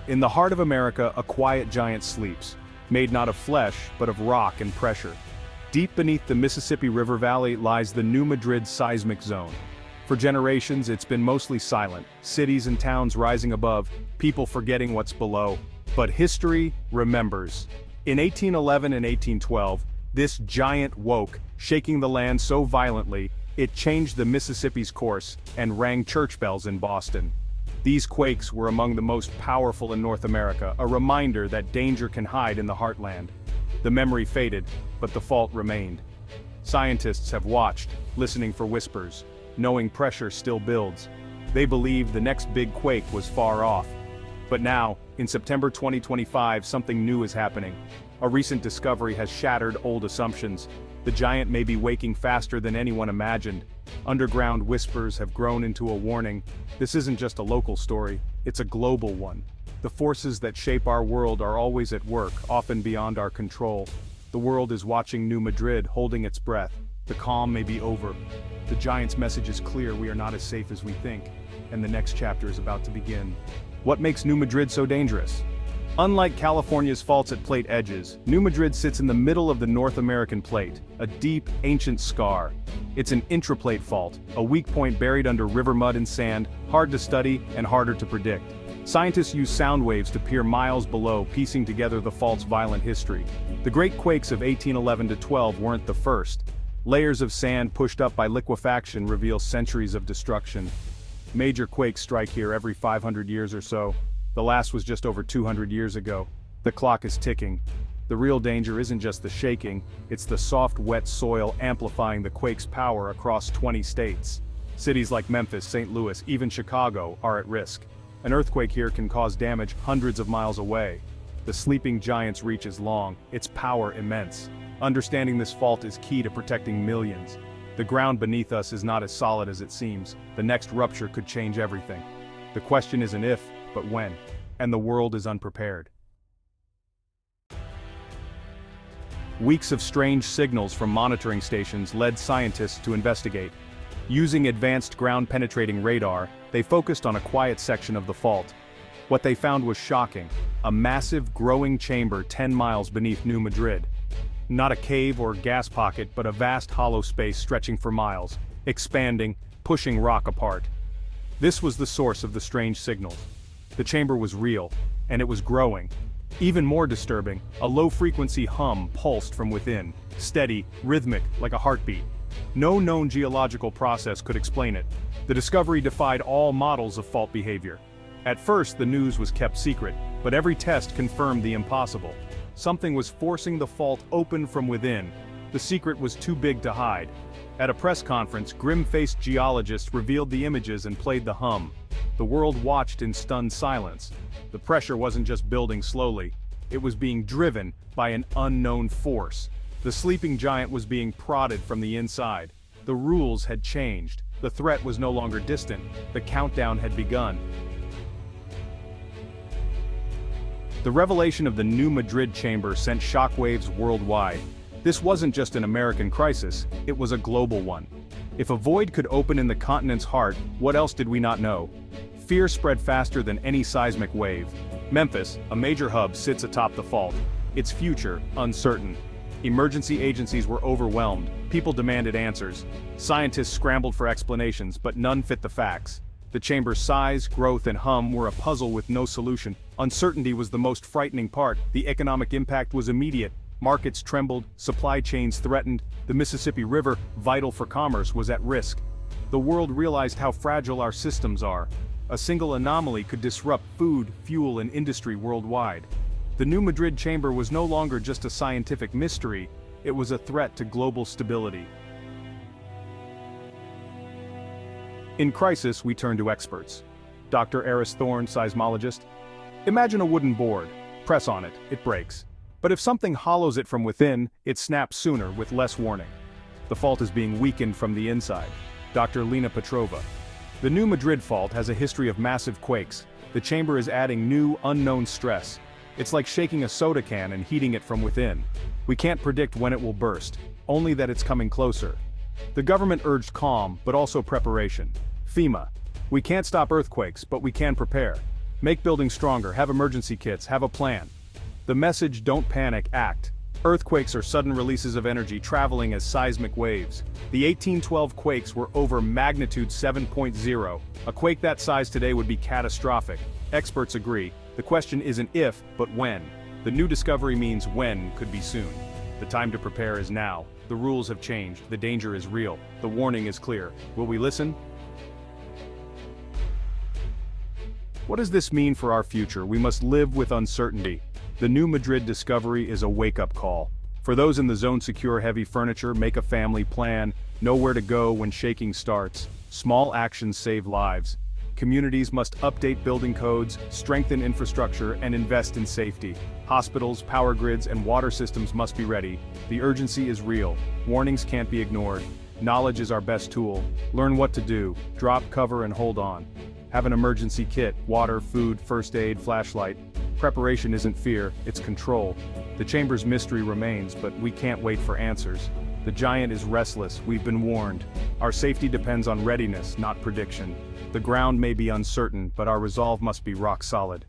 In the heart of America, a quiet giant sleeps, made not of flesh, but of rock and pressure. Deep beneath the Mississippi River Valley lies the new Madrid Seismic Zone. For generations, it's been mostly silent, cities and towns rising above, people forgetting what's below. But history remembers. In 1811 and 1812, this giant woke, shaking the land so violently, it changed the Mississippi's course and rang church bells in Boston. These quakes were among the most powerful in North America, a reminder that danger can hide in the heartland. The memory faded, but the fault remained. Scientists have watched, listening for whispers, knowing pressure still builds. They believed the next big quake was far off. But now, in September 2025, something new is happening. A recent discovery has shattered old assumptions. The giant may be waking faster than anyone imagined. Underground whispers have grown into a warning. This isn't just a local story, it's a global one. The forces that shape our world are always at work, often beyond our control. The world is watching New Madrid, holding its breath. The calm may be over. The giant's message is clear: we are not as safe as we think. And the next chapter is about to begin. What makes New Madrid so dangerous? Unlike California's faults at plate edges, New Madrid sits in the middle of the North American plate, a deep, ancient scar. It's an intraplate fault, a weak point buried under river mud and sand, hard to study and harder to predict. Scientists use sound waves to peer miles below, piecing together the fault's violent history. The Great Quakes of 1811 to 12 weren't the first. Layers of sand pushed up by liquefaction reveal centuries of destruction. Major quakes strike here every 500 years or so. The last was just over 200 years ago. The clock is ticking. The real danger isn't just the shaking, it's the soft, wet soil amplifying the quake's power across 20 states. Cities like Memphis, St. Louis, even Chicago are at risk. An earthquake here can cause damage hundreds of miles away. The sleeping giant's reach is long, its power immense. Understanding this fault is key to protecting millions. The ground beneath us is not as solid as it seems. The next rupture could change everything. The question isn't if, but when. And the world is unprepared. Weeks of strange signals from monitoring stations led scientists to investigate. Using advanced ground-penetrating radar, they focused on a quiet section of the fault. What they found was shocking: a massive, growing chamber 10 miles beneath New Madrid. Not a cave or gas pocket, but a vast hollow space stretching for miles, expanding, pushing rock apart. This was the source of the strange signals. The chamber was real, and it was growing. Even more disturbing, a low-frequency hum pulsed from within, steady, rhythmic, like a heartbeat. No known geological process could explain it. The discovery defied all models of fault behavior. At first, the news was kept secret, but every test confirmed the impossible. Something was forcing the fault open from within. The secret was too big to hide. At a press conference, grim-faced geologists revealed the images and played the hum. The world watched in stunned silence. The pressure wasn't just building slowly, it was being driven by an unknown force. The sleeping giant was being prodded from the inside. The rules had changed. The threat was no longer distant. The countdown had begun. The revelation of the New Madrid chamber sent shockwaves worldwide. This wasn't just an American crisis, it was a global one. If a void could open in the continent's heart, what else did we not know? Fear spread faster than any seismic wave. Memphis, a major hub, sits atop the fault. Its future, uncertain. Emergency agencies were overwhelmed. People demanded answers. Scientists scrambled for explanations, but none fit the facts. The chamber's size, growth, and hum were a puzzle with no solution. Uncertainty was the most frightening part. The economic impact was immediate. Markets trembled, supply chains threatened. The Mississippi River, vital for commerce, was at risk. The world realized how fragile our systems are. A single anomaly could disrupt food, fuel, and industry worldwide. The New Madrid chamber was no longer just a scientific mystery, it was a threat to global stability. In crisis, we turn to experts. Dr. Eris Thorne, seismologist. Imagine a wooden board. Press on it, it breaks. But if something hollows it from within, it snaps sooner with less warning. The fault is being weakened from the inside. Dr. Lena Petrova. The New Madrid fault has a history of massive quakes. The chamber is adding new, unknown stress. It's like shaking a soda can and heating it from within. We can't predict when it will burst, only that it's coming closer. The government urged calm, but also preparation. FEMA. We can't stop earthquakes, but we can prepare. Make buildings stronger, have emergency kits, have a plan. The message: don't panic, act. Earthquakes are sudden releases of energy traveling as seismic waves. The 1812 quakes were over magnitude 7.0. A quake that size today would be catastrophic. Experts agree. The question isn't if, but when. The new discovery means when could be soon. The time to prepare is now. The rules have changed. The danger is real. The warning is clear. Will we listen? What does this mean for our future? We must live with uncertainty. The new Madrid discovery is a wake-up call. For those in the zone, secure heavy furniture, make a family plan, know where to go when shaking starts. Small actions save lives. Communities must update building codes, strengthen infrastructure, and invest in safety. Hospitals, power grids, and water systems must be ready. The urgency is real. Warnings can't be ignored. Knowledge is our best tool. Learn what to do. Drop, cover, and hold on. Have an emergency kit: water, food, first aid, flashlight. Preparation isn't fear, it's control. The chamber's mystery remains, but we can't wait for answers. The giant is restless, we've been warned. Our safety depends on readiness, not prediction. The ground may be uncertain, but our resolve must be rock solid.